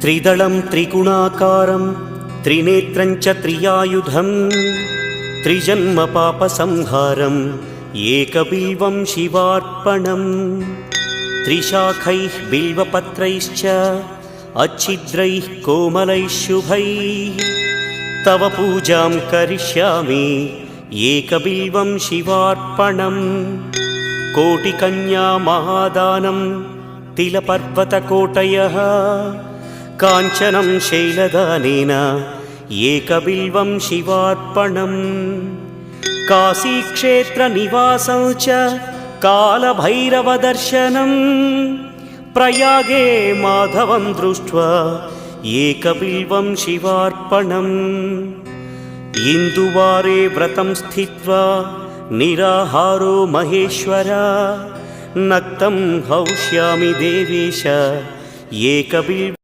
त्रिदलं त्रिगुणाकारं त्रिनेत्रं च त्रियायुधं त्रिजन्म पापसंहारं एकबिल्वं शिवार्पणम् त्रिशाखैः बिल्वपत्रैश्च अच्छिद्रैः कोमलैः शुभैः तव पूजां करिष्यामि एकबिल्वं शिवार्पणम् कोटिकन्या महादानं तिलपर्वतकोटयः काञ्चनं शैलदानेन एकबिल्वं शिवार्पणम् काशीक्षेत्रनिवासं च कालभैरवदर्शनं प्रयागे माधवं दृष्ट्वा एकबिल्वं शिवार्पणम् इन्दुवारे व्रतं स्थित्वा निराहारो महेश्वर नक्तं हौष्यामि देवेश एकबिल्वम्